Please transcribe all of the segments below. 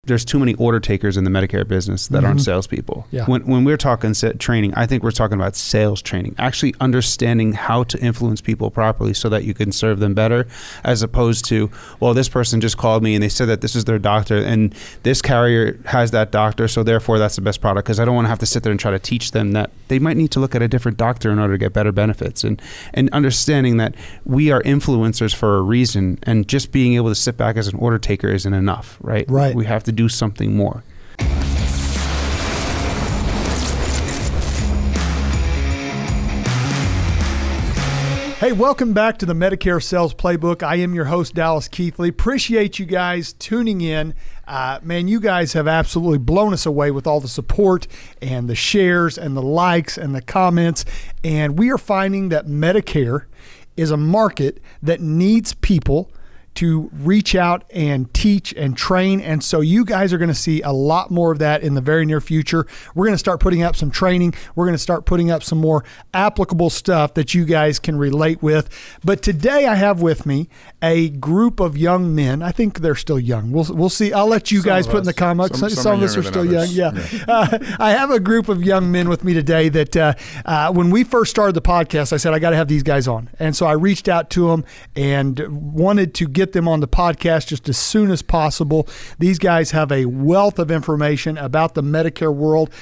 there's too many order takers in the Medicare business that aren't salespeople. Yeah. When we're talking training, I think we're talking about sales training, actually understanding how to influence people properly so that you can serve them better, as opposed to, well, this person just called me and they said that this is their doctor and this carrier has that doctor, so therefore that's the best product. Because I don't want to have to sit there and try to teach them that they might need to look at a different doctor in order to get better benefits, and understanding that we are influencers for a reason, and just being able to sit back as an order taker isn't enough, right? Right. We have to do something more. Hey, welcome back to the Medicare Sales Playbook. I am your host, Dallas Keithley. Appreciate you guys tuning in. Man, you guys have absolutely blown us away with all the support and the shares and the likes and the comments. And we are finding that Medicare is a market that needs people to reach out and teach and train. And so you guys are going to see a lot more of that in the very near future. We're going to start putting up some training. We're going to start putting up some more applicable stuff that you guys can relate with. But today I have with me a group of young men. I think they're still young. We'll see. I'll let you guys put in the comments. Some of us are still young. Yeah. I have a group of young men with me today that when we first started the podcast, I said, I got to have these guys on. And so I reached out to them and wanted to get them on the podcast just as soon as possible. These guys have a wealth of information about the Medicare world.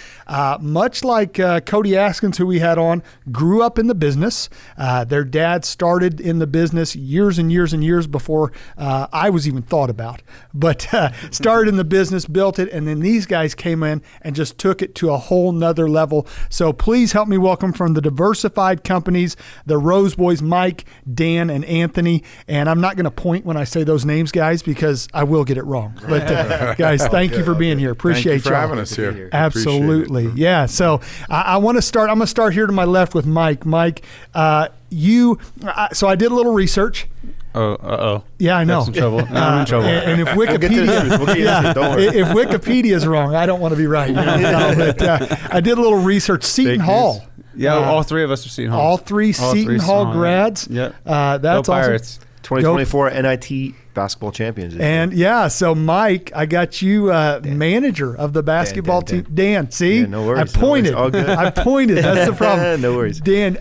Much like Cody Askins, who we had on, grew up in the business. Their dad started in the business years and years and years before I was even thought about, but started in the business, built it, and then these guys came in and just took it to a whole nother level. So please help me welcome from the Diversified Companies, the Rose Boys, Mike, Dan, and Anthony. And I'm not going to point when I say those names, guys, because I will get it wrong. But guys, thank you for being here. Appreciate you for having us here. Absolutely. Yeah. So I want to start. I'm going to start here to my left with Mike. Mike, so I did a little research. Oh. Yeah, I know. That's in trouble. I'm in trouble. And if Wikipedia, if Wikipedia is wrong, I don't want to be right. But I did a little research. Seton Hall. Yeah, all three of us are Seton Hall. All three Seton Hall grads. Yeah. That's Go Pirates. awesome. 2024 NIT basketball champions. And so Mike, I got you manager of the basketball team. Dan, see? Yeah, no worries. I pointed. No worries. All good. I pointed. That's the problem. No worries. Dan,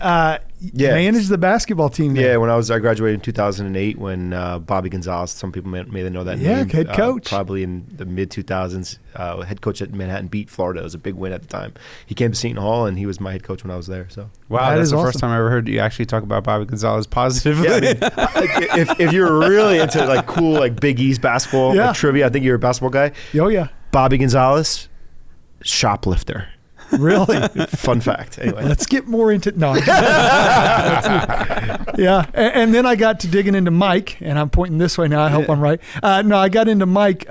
managed the basketball team there. Yeah, when I graduated in 2008 when Bobby Gonzalez, some people may know that name. Head coach. Probably in the mid-2000s, head coach at Manhattan beat Florida. It was a big win at the time. He came to Seton Hall, and he was my head coach when I was there. So wow, that's the first time I ever heard you actually talk about Bobby Gonzalez positively. Yeah, I mean, if you're really into like cool like Big East basketball like trivia, I think you're a basketball guy. Oh, yeah. Bobby Gonzalez, shoplifter. Really? Fun fact. Anyway, let's get more into yeah. And then I got to digging into Mike, and I'm pointing this way now. I hope I'm right. No, I got into Mike.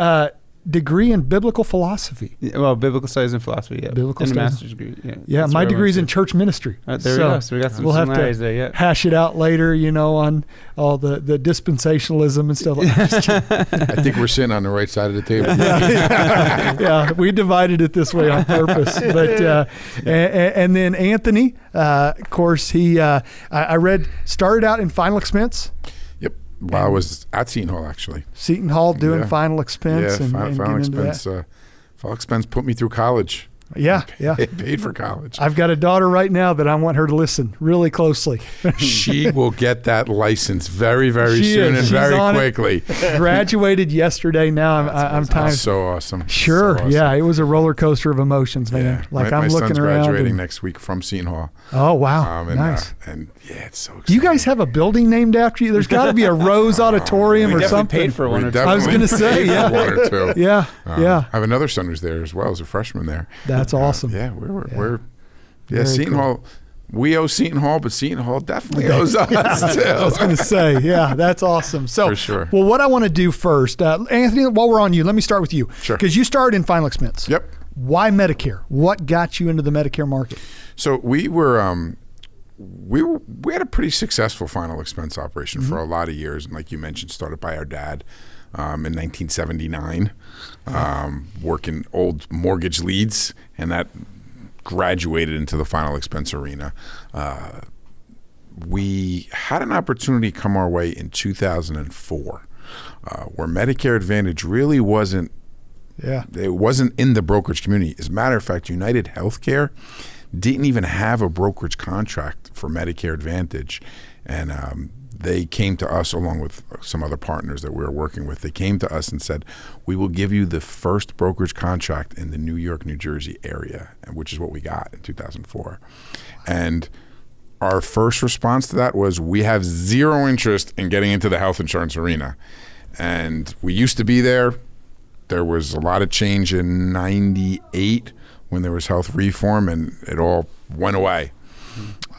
Degree in biblical philosophy. Well, biblical studies and philosophy. Yeah, biblical studies. Master's degree. Yeah, my degree's in church ministry. There we go. So we got some similarities there. Yeah. Hash it out later, on all the dispensationalism and stuff like that. I think we're sitting on the right side of the table. Yeah, we divided it this way on purpose. But and then Anthony, of course, he I read started out in final expense. Well, I was at Seton Hall, actually. Seton Hall doing final expense. Yeah, final expense. Final expense put me through college. Yeah. Paid for college. I've got a daughter right now that I want her to listen really closely. She will get that license very, very soon and very quickly. Graduated yesterday. Now I'm tired. So awesome. Sure. So awesome. Yeah, it was a roller coaster of emotions, man. Yeah. Like my I'm looking son's around. Graduating next week from Seton Hall. Oh wow, nice. And it's so exciting. Do you guys have a building named after you? There's got to be a Rose Auditorium or something. Paid for one or two. I was going to say, one or two. Yeah. I have another son who's there as well as a freshman there. That's awesome. We're Seton Hall. We owe Seton Hall, but Seton Hall definitely owes us too. I was going to say, that's awesome. So, for sure. Well, what I want to do first, Anthony, while we're on you, let me start with you. Sure. Because you started in final expense. Yep. Why Medicare? What got you into the Medicare market? So we were, we had a pretty successful final expense operation for a lot of years, and like you mentioned, started by our dad in 1979, working old mortgage leads, and that graduated into the final expense arena. We had an opportunity come our way in 2004, where Medicare Advantage really wasn't Yeah. It wasn't in the brokerage community. As a matter of fact, United Healthcare didn't even have a brokerage contract for Medicare Advantage. And they came to us along with some other partners that we were working with. They came to us and said, we will give you the first brokerage contract in the New York, New Jersey area, which is what we got in 2004. And our first response to that was, we have zero interest in getting into the health insurance arena. And we used to be there. There was a lot of change in 98 when there was health reform, and it all went away.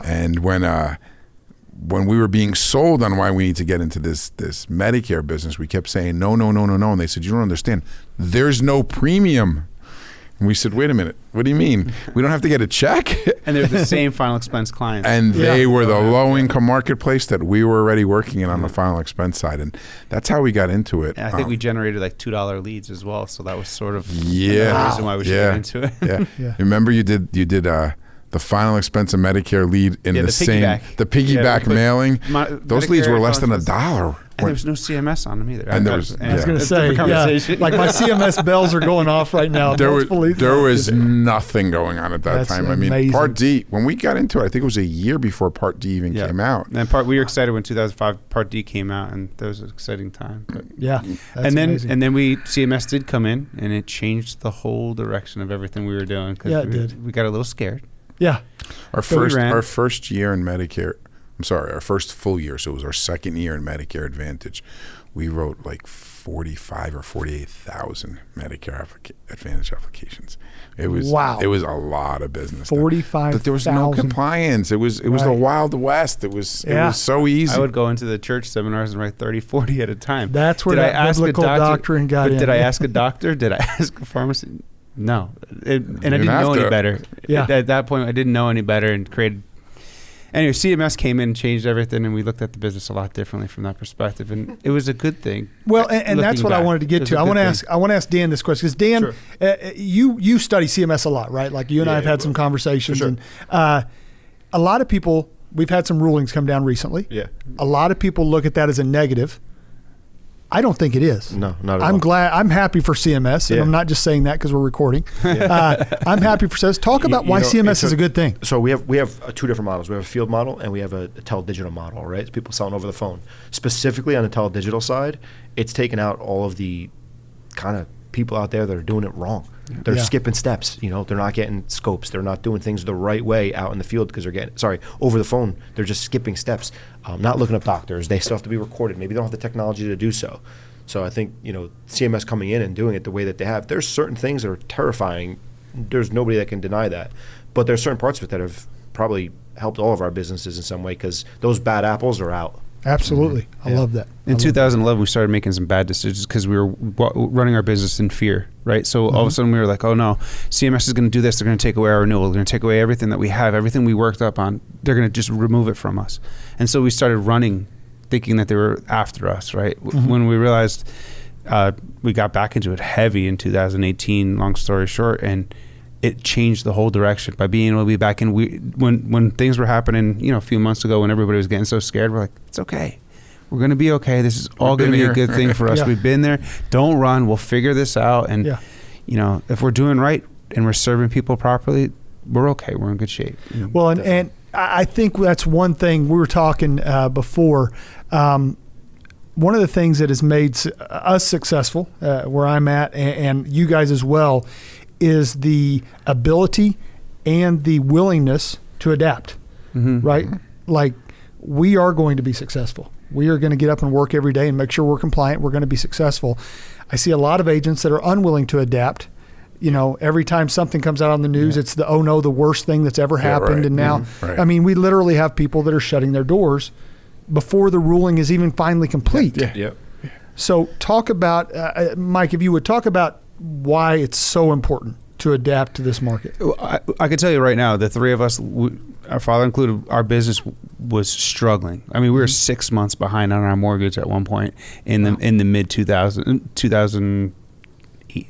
And when we were being sold on why we need to get into this Medicare business, we kept saying, no. And they said, you don't understand. There's no premium. And we said, wait a minute. What do you mean? We don't have to get a check? And they're the same final expense clients. And they were the low-income marketplace that we were already working in on the final expense side. And that's how we got into it. And I think we generated like $2 leads as well. So that was sort of the reason why we should get into it. Yeah. Remember you did the final expense of Medicare lead in the piggyback mailing. Those Medicare leads were less than $1. And there was no CMS on them either. And there was, I was going to say, like my CMS bells are going off right now. There was nothing going on at that time. Amazing. I mean, Part D, when we got into it, I think it was a year before Part D even came out. And we were excited when 2005 Part D came out, and that was an exciting time. But, and then CMS did come in, and it changed the whole direction of everything we were doing. It did. We got a little scared. Yeah. Our first year in Medicare, our first full year, so it was our second year in Medicare Advantage, we wrote like 45 or 48,000 Medicare Advantage applications. It was It was a lot of business. 45,000. But there was no compliance. It was the Wild West. It was so easy. I would go into the church seminars and write 30, 40 at a time. That's where that biblical doctrine got in. Did I ask a doctor? Did I ask a pharmacist? No. And I didn't know any better. Yeah. At that point, I didn't know any better and created... Anyway, CMS came in and changed everything, and we looked at the business a lot differently from that perspective, and it was a good thing. Well, and that's what I wanted to get to. I want to ask Dan this question, because Dan, you study CMS a lot, right? Like you and I have had some conversations, and a lot of people, we've had some rulings come down recently. Yeah. A lot of people look at that as a negative. I don't think it is. No, not at all. I'm happy for CMS, and I'm not just saying that because we're recording. I'm happy for CMS. Talk about why CMS is a good thing. So we have two different models. We have a field model and we have a teledigital model, right? It's people selling over the phone. Specifically on the teledigital side, it's taken out all of the kind of people out there that are doing it wrong. They're skipping steps. They're not getting scopes. They're not doing things the right way out in the field because over the phone, they're just skipping steps. Not looking up doctors. They still have to be recorded. Maybe they don't have the technology to do so. So I think, CMS coming in and doing it the way that they have, there's certain things that are terrifying. There's nobody that can deny that. But there's certain parts of it that have probably helped all of our businesses in some way because those bad apples are out. Absolutely. Mm-hmm. I love that. In 2011, we started making some bad decisions because we were running our business in fear, right? So all of a sudden we were like, oh no, CMS is going to do this. They're going to take away our renewal. They're going to take away everything that we have, everything we worked up on. They're going to just remove it from us. And so we started running thinking that they were after us, right? When we realized we got back into it heavy in 2018, long story short, and it changed the whole direction by being able to be back in. When things were happening, a few months ago when everybody was getting so scared, we're like, it's okay. We're going to be okay. This is all going to be a good thing for us. We've been there. Don't run. We'll figure this out. And, if we're doing right and we're serving people properly, we're okay. We're in good shape. Well, and I think that's one thing we were talking before. One of the things that has made us successful, where I'm at, and you guys as well, is the ability and the willingness to adapt, right? Like we are going to be successful. We are going to get up and work every day and make sure we're compliant. We're going to be successful. I see a lot of agents that are unwilling to adapt. Every time something comes out on the news, it's the worst thing that's ever happened. And now, I mean, we literally have people that are shutting their doors before the ruling is even finally complete. So talk about, Mike, if you would talk about why it's so important to adapt to this market. I can tell you right now, the three of us, our father included, our business was struggling. I mean, we were 6 months behind on our mortgage at one point in the mid 2018,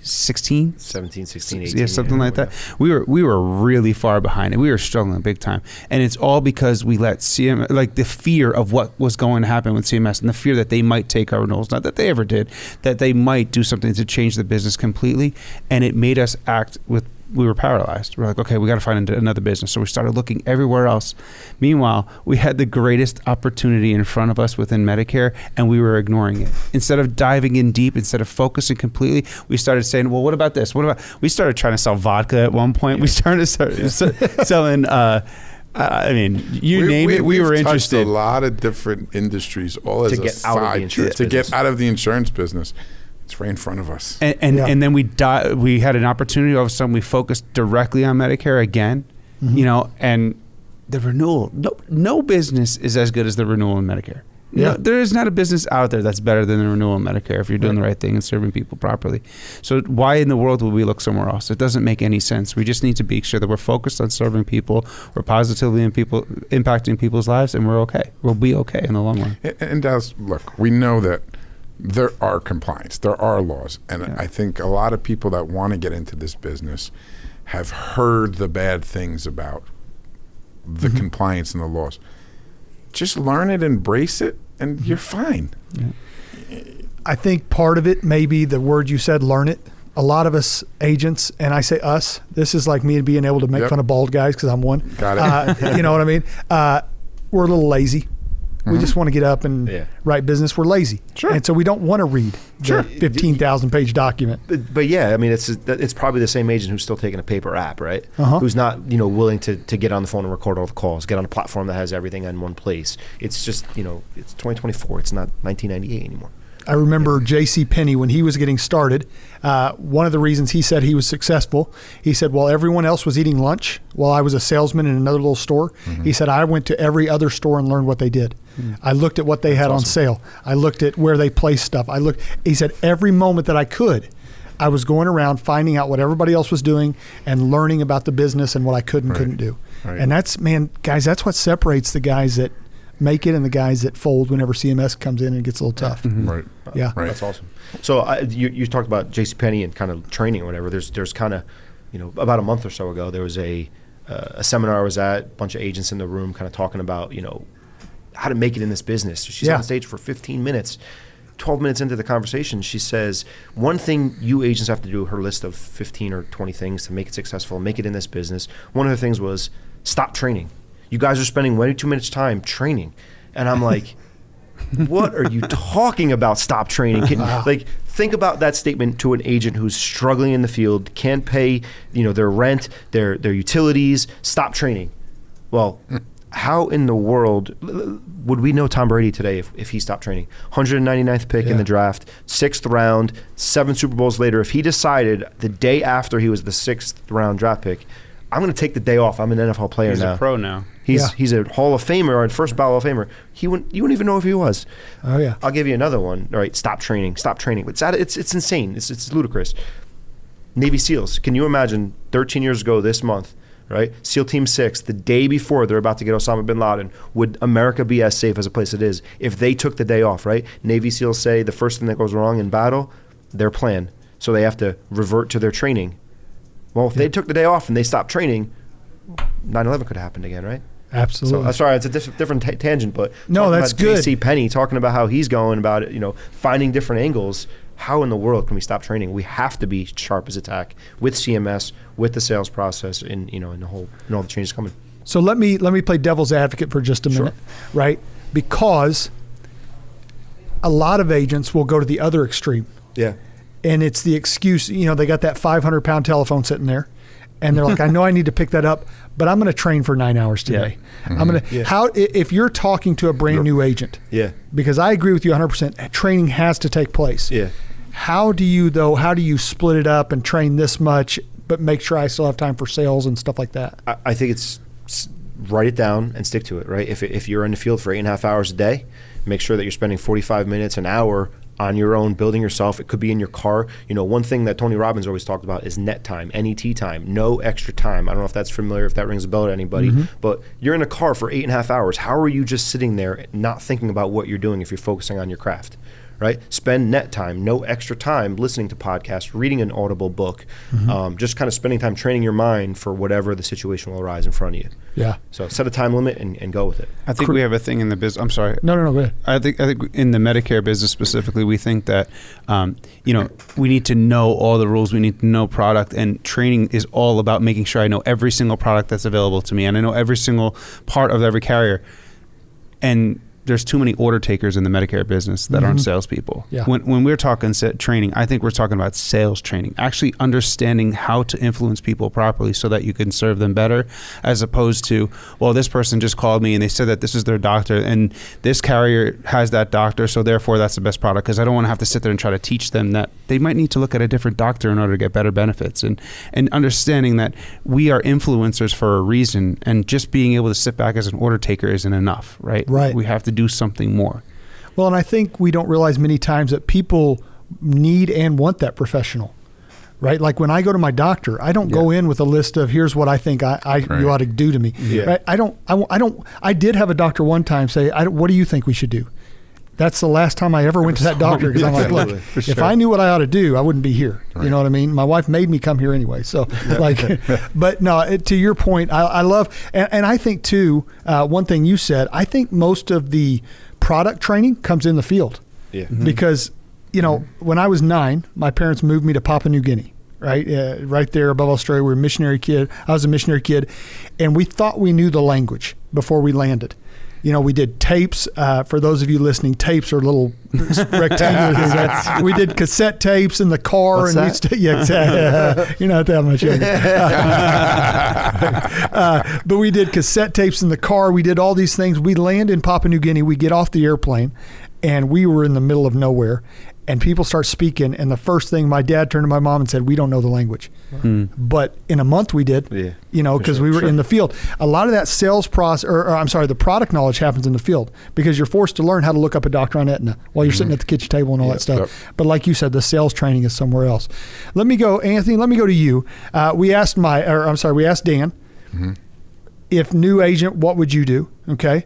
16, 17, 16, 18. yeah, something like that. We were really far behind, and we were struggling big time. And it's all because we let CMS, like the fear of what was going to happen with CMS, and the fear that they might take our renewals, not that they ever did, that they might do something to change the business completely, and it made us act with. We were paralyzed. We're like, okay, we got to find another business. So we started looking everywhere else. Meanwhile, we had the greatest opportunity in front of us within Medicare, and we were ignoring it. Instead of diving in deep, instead of focusing completely, we started saying, well, what about this? We started trying to sell vodka at one point. We started selling, I mean, name it, we were interested. A lot of different industries, all as to get out of the insurance to business. get out of the insurance business. It's right in front of us. And then we had an opportunity. All of a sudden, we focused directly on Medicare again, and the renewal. No business is as good as the renewal in Medicare. Yeah. No, there is not a business out there that's better than the renewal in Medicare if you're doing the right thing and serving people properly. So why in the world would we look somewhere else? It doesn't make any sense. We just need to be sure that we're focused on serving people, we're positively impacting people's lives, and we're okay. We'll be okay in the long run. And Dallas, look, we know that there are compliance, there are laws, and I think a lot of people that want to get into this business have heard the bad things about the compliance and the laws. Just learn it, embrace it, and you're fine. Yeah. I think part of it may be the word you said, learn it. A lot of us agents, and I say us, this is like me being able to make fun of bald guys because I'm one. Got it. You know what I mean? We're a little lazy. We just want to get up and write business. We're lazy. Sure. And so we don't want to read the 15,000 page document. But yeah, I mean, it's probably the same agent who's still taking a paper app, right? Who's not, willing to get on the phone and record all the calls, get on a platform that has everything in one place. It's just, it's 2024. It's not 1998 anymore. I remember J.C. Penney when he was getting started. One of the reasons he said he was successful, he said, while everyone else was eating lunch, while I was a salesman in another little store, he said, I went to every other store and learned what they did. I looked at what they had on sale. I looked at where they placed stuff. He said, every moment that I could, I was going around finding out what everybody else was doing and learning about the business and what I could and couldn't do. Right. And that's, guys, that's what separates the guys that make it and the guys that fold whenever CMS comes in and it gets a little tough. Right. Yeah. Right. That's awesome. So you talked about JCPenney and kind of training or whatever. There's kind of, about a month or so ago, there was a seminar I was at, a bunch of agents in the room kind of talking about, how to make it in this business. She's on stage for 15 minutes. 12 minutes into the conversation, she says, one thing you agents have to do, her list of 15 or 20 things to make it successful, make it in this business. One of the things was stop training. You guys are spending way too much time training. And I'm like, what are you talking about? Stop training. Think about that statement to an agent who's struggling in the field, can't pay, their rent, their utilities. Stop training. Well, how in the world would we know Tom Brady today if he stopped training? 199th pick in the draft, 6th round, 7 Super Bowls later. If he decided the day after he was the 6th round draft pick, I'm going to take the day off. I'm an NFL player now. He's a pro now. He's a Hall of Famer or a first ballot Hall of Famer. You wouldn't even know if he was. Oh yeah. I'll give you another one. All right, stop training. It's insane. It's ludicrous. Navy SEALs. Can you imagine 13 years ago this month, right? SEAL Team 6, the day before they're about to get Osama bin Laden, would America be as safe as a place it is if they took the day off, right? Navy SEALs say the first thing that goes wrong in battle, their plan. So they have to revert to their training. Well, if they took the day off and they stopped training, 9/11 could have happened again, right? Absolutely. So, sorry, it's a different tangent, but no, that's good. J.C. Penney talking about how he's going about it, finding different angles. How in the world can we stop training? We have to be sharp as a tack with CMS, with the sales process, and in all the changes coming. So let me play devil's advocate for just a minute, right? Because a lot of agents will go to the other extreme. Yeah. And it's the excuse, they got that 500-pound telephone sitting there, and they're like, I know I need to pick that up, but I'm going to train for 9 hours today. Yeah. I'm going to. If you're talking to a brand new agent, because I agree with you 100%, training has to take place. Yeah. How do you split it up and train this much, but make sure I still have time for sales and stuff like that? I think it's write it down and stick to it, right? If you're in the field for 8.5 hours a day, make sure that you're spending 45 minutes, an hour on your own, building yourself. It could be in your car. One thing that Tony Robbins always talked about is net time, NET time, no extra time. I don't know if that's familiar, if that rings a bell to anybody, but you're in a car for 8.5 hours. How are you just sitting there not thinking about what you're doing if you're focusing on your craft, right? Spend net time, no extra time listening to podcasts, reading an audible book, just kind of spending time training your mind for whatever the situation will arise in front of you. Yeah. So set a time limit and go with it. I think we have a thing in the business. I'm sorry. No, go ahead. I think in the Medicare business specifically, we think that we need to know all the rules. We need to know product, and training is all about making sure I know every single product that's available to me, and I know every single part of every carrier. And there's too many order takers in the Medicare business that aren't salespeople. Yeah. When we're talking training, I think we're talking about sales training, actually understanding how to influence people properly so that you can serve them better, as opposed to, well, this person just called me and they said that this is their doctor and this carrier has that doctor, so therefore that's the best product. Because I don't want to have to sit there and try to teach them that they might need to look at a different doctor in order to get better benefits, and understanding that we are influencers for a reason, and just being able to sit back as an order taker isn't enough, right? Right. We have to do something more. Well, and I think we don't realize many times that people need and want that professional, right? Like when I go to my doctor, I don't go in with a list of here's what I think you ought to do to me. Yeah. Right? I did have a doctor one time say, what do you think we should do? That's the last time I ever went to that doctor, because I'm like, look, if I knew what I ought to do, I wouldn't be here. Right. You know what I mean? My wife made me come here anyway. So but no, to your point, I love, and I think too, one thing you said, I think most of the product training comes in the field. Yeah. Because, when I was 9, my parents moved me to Papua New Guinea. Right, right there above Australia. We were a missionary kid. I was a missionary kid, and we thought we knew the language before we landed. We did tapes. For those of you listening, tapes are little rectangular things. We did cassette tapes in the car. What's and that? You're not that much younger. But we did cassette tapes in the car. We did all these things. We land in Papua New Guinea. We get off the airplane, and we were in the middle of nowhere. And people start speaking, and the first thing, my dad turned to my mom and said, "We don't know the language." But in a month we did, because we were in the field. A lot of that sales process, the product knowledge happens in the field, because you're forced to learn how to look up a doctor on Aetna while you're sitting at the kitchen table and all that stuff. Yep. But like you said, the sales training is somewhere else. Let me go, Anthony. Let me go to you. We asked Dan, if new agent, what would you do? Okay.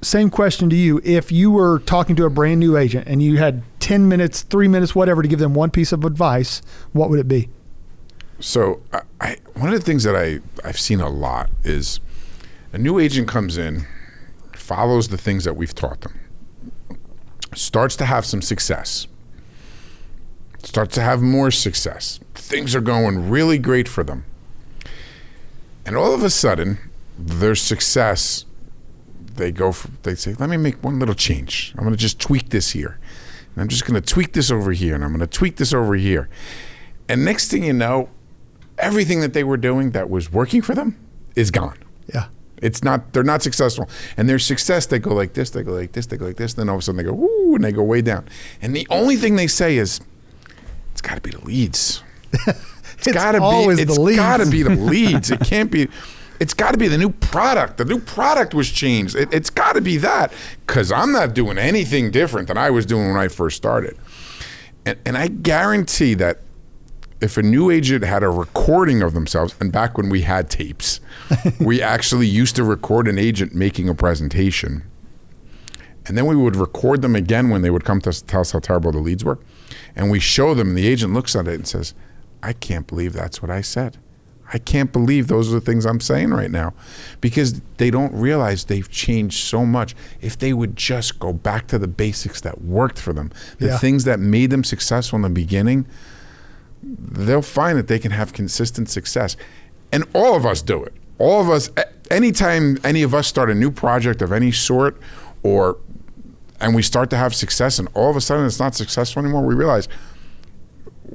Same question to you. If you were talking to a brand new agent and you had 10 minutes, 3 minutes, whatever, to give them one piece of advice, what would it be? So one of the things that I've seen a lot is a new agent comes in, follows the things that we've taught them, starts to have some success, starts to have more success. Things are going really great for them. And all of a sudden, their success, they say, let me make one little change. I'm going to just tweak this here. And I'm just going to tweak this over here. And I'm going to tweak this over here. And next thing you know, everything that they were doing that was working for them is gone. Yeah. They're not successful. And their success, they go like this, they go like this, they go like this. Then all of a sudden they go, woo, and they go way down. And the only thing they say is, it's got to be the leads. It's got to be the leads. It can't be. It's got to be the new product. The new product was changed. It's got to be that, because I'm not doing anything different than I was doing when I first started. And I guarantee that if a new agent had a recording of themselves, and back when we had tapes, we actually used to record an agent making a presentation. And then we would record them again when they would come to us, tell us how terrible the leads were. And we show them, and the agent looks at it and says, I can't believe that's what I said. I can't believe those are the things I'm saying right now, because they don't realize they've changed so much. If they would just go back to the basics that worked for them, the things that made them successful in the beginning, they'll find that they can have consistent success. And all of us do it. All of us, anytime any of us start a new project of any sort, and we start to have success, and all of a sudden it's not successful anymore, we realize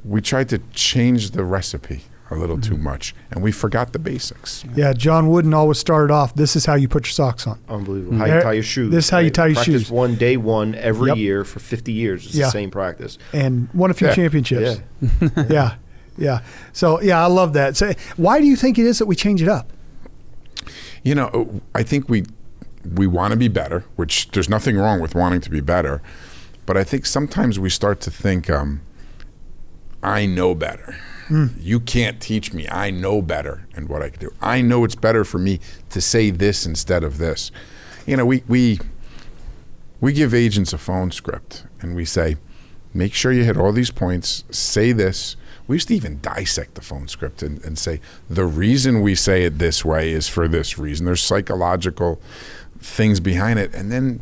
we tried to change the recipe a little too much, and we forgot the basics. Yeah, John Wooden always started off, this is how you put your socks on. Unbelievable. How you tie your shoes. This is how you tie your practice shoes. Day one every year for 50 years. It's the same practice. And won a few championships. Yeah. So, I love that. So, why do you think it is that we change it up? I think we want to be better, which there's nothing wrong with wanting to be better. But I think sometimes we start to think, I know better. You can't teach me. I know better and what I can do. I know it's better for me to say this instead of this. We give agents a phone script, and we say, make sure you hit all these points, say this. We used to even dissect the phone script and say, the reason we say it this way is for this reason. There's psychological things behind it. And then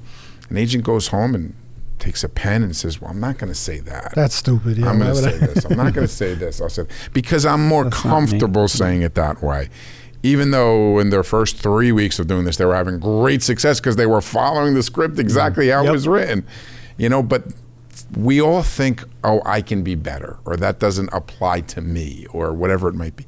an agent goes home and takes a pen and says, well, I'm not going to say that. That's stupid. Yeah, I'm going to say this. I'm not going to say this. I'll say, because I'm more comfortable saying it that way. Even though in their first 3 weeks of doing this, they were having great success because they were following the script exactly how it was written. But we all think, oh, I can be better, or that doesn't apply to me, or whatever it might be.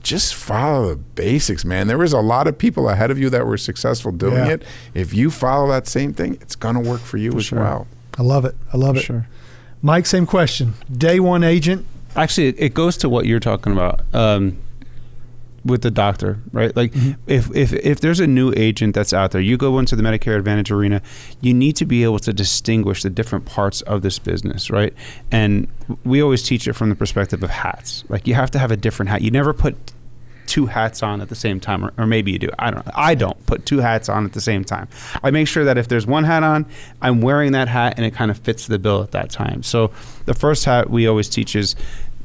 Just follow the basics, man. There was a lot of people ahead of you that were successful doing it. If you follow that same thing, it's going to work for you as well. I love it. I love it. Sure. Mike, same question. Day one agent. Actually, it goes to what you're talking about with the doctor, right? Like if there's a new agent that's out there, you go into the Medicare Advantage arena, you need to be able to distinguish the different parts of this business, right? And we always teach it from the perspective of hats. Like you have to have a different hat. You never put two hats on at the same time, or maybe you do. I don't know. I don't put two hats on at the same time. I make sure that if there's one hat on, I'm wearing that hat and it kind of fits the bill at that time. So the first hat we always teach is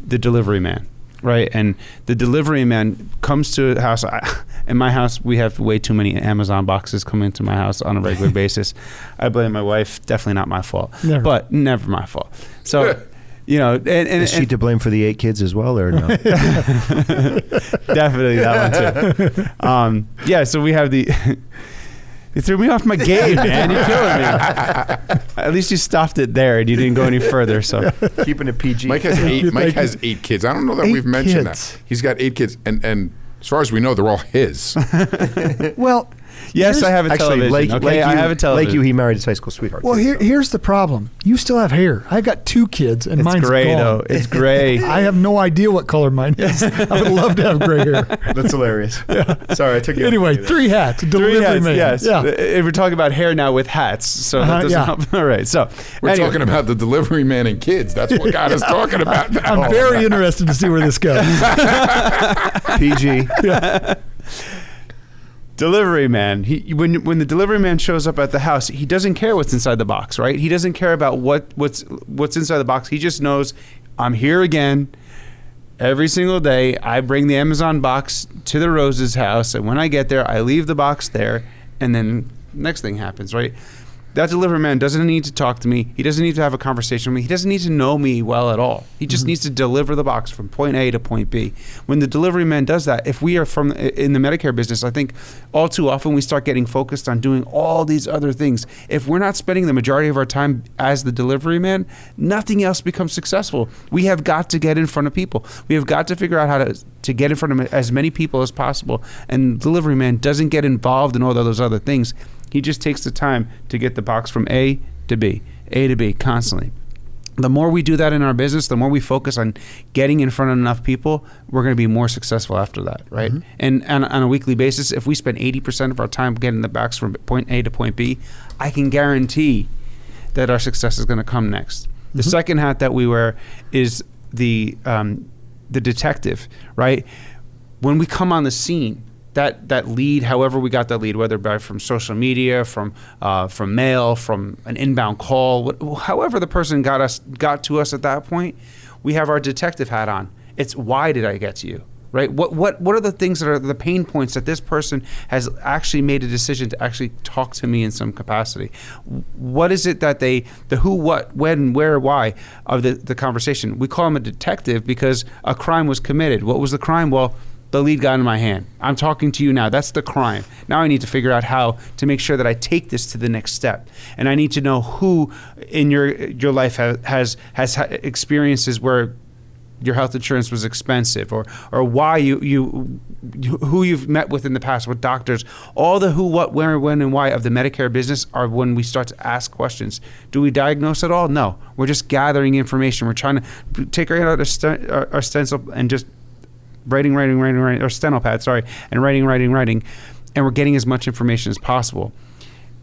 the delivery man, right? And the delivery man comes to a house. In my house, we have way too many Amazon boxes coming to my house on a regular basis. I blame my wife. Definitely not my fault, but never my fault. So and is she to blame for the 8 kids as well, or no? Definitely that one too. So we have the. You threw me off my game, man. You're killing me. At least you stopped it there, and you didn't go any further. So keeping it PG. Mike has 8. Mike has 8 kids. I don't know that we've mentioned that. He's got 8 kids, and as far as we know, they're all his. Well. Yes, I have a television. I have a television. Like you, he married his high school sweetheart. Well, here's the problem. You still have hair. I've got 2 kids, and mine's gray, gone. though. It's gray. I have no idea what color mine is. I would love to have gray hair. That's hilarious. Sorry, I took you. Anyway, 3 hats. Delivery man. Yes. Yeah. We're talking about hair now with hats, so that doesn't help. All right. So we're talking about the delivery man and kids. That's what got us talking about that. I'm very interested to see where this goes. PG. Yeah. Delivery man. When the delivery man shows up at the house, he doesn't care what's inside the box, right? He doesn't care about what's inside the box. He just knows I'm here again. Every single day, I bring the Amazon box to the Rose's house, and when I get there, I leave the box there, and then next thing happens, right? That delivery man doesn't need to talk to me. He doesn't need to have a conversation with me. He doesn't need to know me well at all. He just needs to deliver the box from point A to point B. When the delivery man does that, if we are in the Medicare business, I think all too often we start getting focused on doing all these other things. If we're not spending the majority of our time as the delivery man, nothing else becomes successful. We have got to get in front of people. We have got to figure out how to get in front of as many people as possible. And the delivery man doesn't get involved in all those other things. He just takes the time to get the box from A to B constantly. The more we do that in our business, the more we focus on getting in front of enough people, we're going to be more successful after that, right? And on a weekly basis, if we spend 80% of our time getting the box from point A to point B, I can guarantee that our success is going to come next. The second hat that we wear is the detective, right? When we come on the scene, that lead, however we got that lead, whether by from social media, from mail, from an inbound call, however the person got to us at that point, we have our detective hat on. It's why did I get to you, right? What are the things that are the pain points that this person has actually made a decision to actually talk to me in some capacity? What is it that the who, what, when, where, why of the conversation? We call him a detective because a crime was committed. What was the crime? Well, the lead got in my hand. I'm talking to you now. That's the crime. Now I need to figure out how to make sure that I take this to the next step. And I need to know who in your life has experiences where your health insurance was expensive, or why you who you've met with in the past, with doctors. All the who, what, where, when, and why of the Medicare business are when we start to ask questions. Do we diagnose at all? No. We're just gathering information. We're trying to take our stencil and just writing, or steno pad, and writing, and we're getting as much information as possible.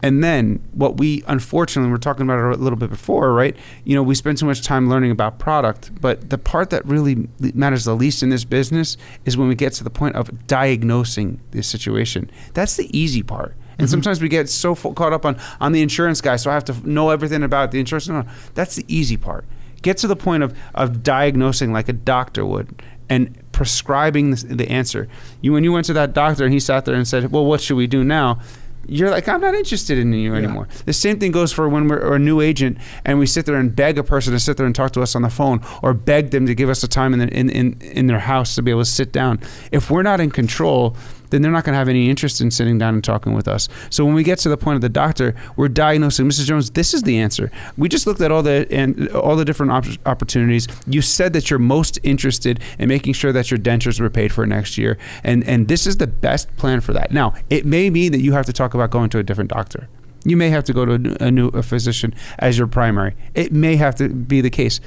And then what we, unfortunately, we're talking about it a little bit before, right? We spend so much time learning about product, but the part that really matters the least in this business is when we get to the point of diagnosing the situation. That's the easy part. And sometimes we get so caught up on the insurance guy, so I have to know everything about the insurance. No, that's the easy part. Get to the point of diagnosing like a doctor would and prescribing the answer. When you went to that doctor and he sat there and said, well, what should we do now? You're like, I'm not interested in you anymore. The same thing goes for when we're a new agent and we sit there and beg a person to sit there and talk to us on the phone, or beg them to give us a time in their house to be able to sit down. If we're not in control, then they're not going to have any interest in sitting down and talking with us. So when we get to the point of the doctor, we're diagnosing, Mrs. Jones, this is the answer. We just looked at all the different opportunities. You said that you're most interested in making sure that your dentures were paid for next year, and this is the best plan for that. Now, it may mean that you have to talk about going to a different doctor. You may have to go to a physician as your primary. It may have to be the case.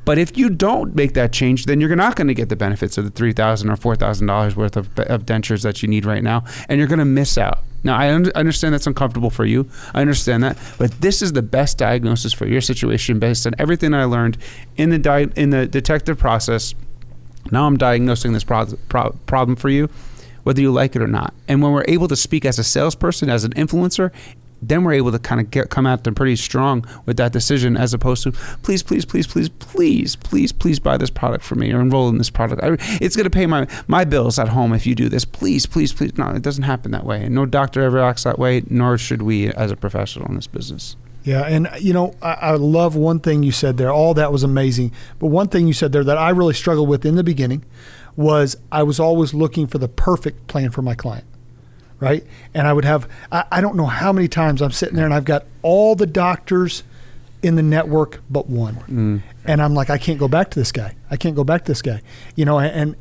But if you don't make that change, then you're not going to get the benefits of the $3,000 or $4,000 worth of dentures that you need right now, and you're going to miss out. Now, I understand that's uncomfortable for you. I understand that. But this is the best diagnosis for your situation based on everything I learned in the detective process. Now I'm diagnosing this problem for you, whether you like it or not. And when we're able to speak as a salesperson, as an influencer, then we're able to kind of come at them pretty strong with that decision, as opposed to please buy this product for me or enroll in this product. It's going to pay my bills at home if you do this. Please. No, it doesn't happen that way. And no doctor ever acts that way, nor should we as a professional in this business. Yeah, and I love one thing you said there. All that was amazing. But one thing you said there that I really struggled with in the beginning was I was always looking for the perfect plan for my client. Right? And I would have, I don't know how many times I'm sitting there and I've got all the doctors in the network but one. And I'm like, I can't go back to this guy. And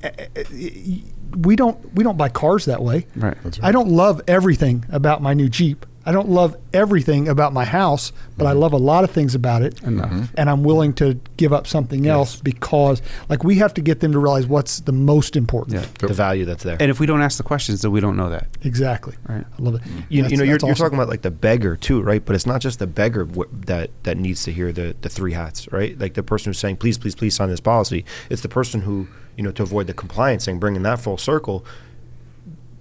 we don't buy cars that way. Right. That's right. I don't love everything about my new Jeep. I don't love everything about my house, but I love a lot of things about it. Enough. And I'm willing to give up something else because, like, we have to get them to realize what's the most important. Yeah. The value that's there. And if we don't ask the questions, then we don't know that. Exactly. Right. I love it. You're awesome. talking about like the beggar too, right? But it's not just the beggar that needs to hear the three hats, right? Like the person who's saying, please sign this policy. It's the person who, to avoid the compliance thing, bringing that full circle.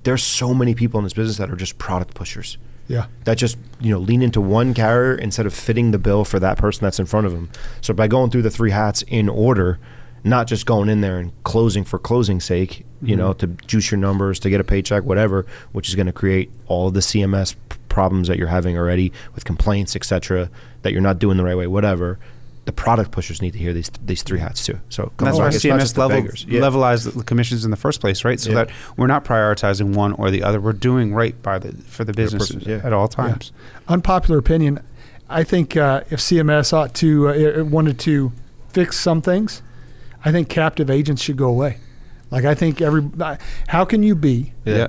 There's so many people in this business that are just product pushers. Yeah. That just, lean into one carrier instead of fitting the bill for that person that's in front of them. So by going through the three hats in order, not just going in there and closing for closing's sake, to juice your numbers, to get a paycheck, whatever, which is going to create all of the CMS problems that you're having already with complaints, et cetera, that you're not doing the right way, whatever. The product pushers need to hear these three hats too. So that's why it's not just CMS the beggars. levelized the commissions in the first place, right? So that we're not prioritizing one or the other. We're doing right for the business at all times. Yeah. Unpopular opinion. I think if CMS wanted to fix some things, I think captive agents should go away. Like I think how can you be? Yeah,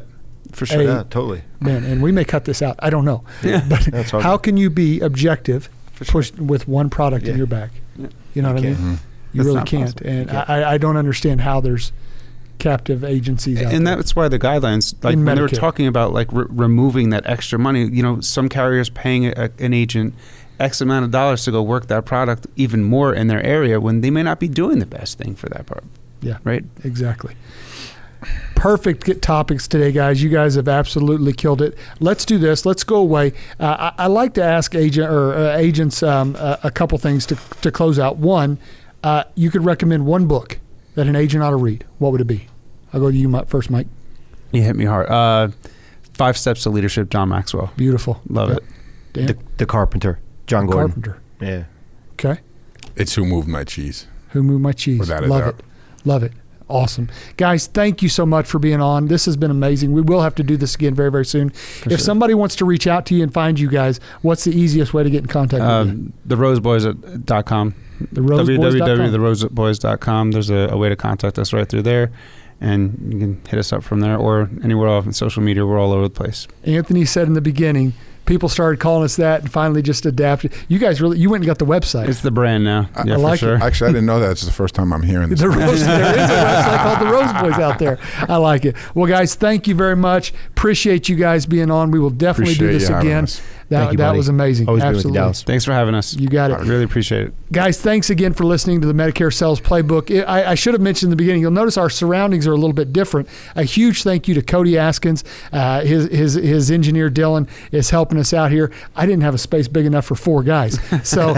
for sure. Yeah, totally. Man, and we may cut this out. I don't know. Yeah. But how can you be objective? Pushed with one product in your back. Yeah. You know what I mean? Mm-hmm. You really can't. Possible. And I don't understand how there's captive agencies out and there. that's why the guidelines, like In when they were Medicare. talking about like removing that extra money, some carriers paying an agent X amount of dollars to go work that product even more in their area when they may not be doing the best thing for that part. Yeah. Right? Exactly. Perfect topics today, guys. You guys have absolutely killed it. Let's do this. Let's go away. I like to ask agents a couple things to close out. One, you could recommend one book that an agent ought to read. What would it be? I'll go to you first, Mike. You hit me hard. 5 Steps to Leadership, John Maxwell. Beautiful. Love it. Dan? The Carpenter, John Gordon. Carpenter. Yeah. Okay. It's Who Moved My Cheese. Who Moved My Cheese. Without a Love doubt. it. Love it. Awesome. Guys, thank you so much for being on. This has been amazing. We will have to do this again very, very soon. If somebody wants to reach out to you and find you guys, what's the easiest way to get in contact with you? TheRoseboys.com. www.theroseboys.com. There's a way to contact us right through there. And you can hit us up from there or anywhere else on social media. We're all over the place. Anthony said in the beginning, people started calling us that and finally just adapted. You guys you went and got the website. It's the brand now. I like for sure. it. Actually, I didn't know that. It's the first time I'm hearing this. There is a website called The Rose Boys out there. I like it. Well, guys, thank you very much. Appreciate you guys being on. We will definitely do Appreciate this you having again. us. Thank you, That buddy. was amazing. Always been with you, Absolutely. Dallas. Thanks for having us. You got it. I really appreciate it. Guys, thanks again for listening to the Medicare Sales Playbook. I should have mentioned in the beginning, you'll notice our surroundings are a little bit different. A huge thank you to Cody Askins. His engineer, Dylan, is helping us out here. I didn't have a space big enough for 4 guys. So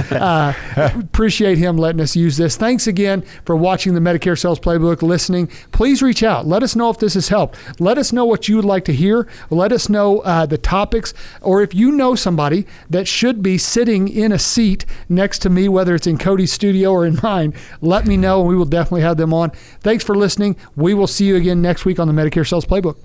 appreciate him letting us use this. Thanks again for watching the Medicare Sales Playbook, listening. Please reach out. Let us know if this has helped. Let us know what you would like to hear. Let us know the topics, or if you know somebody that should be sitting in a seat next to me, whether it's in Cody's studio or in mine, let me know, and we will definitely have them on. Thanks for listening. We will see you again next week on the Medicare Sales Playbook.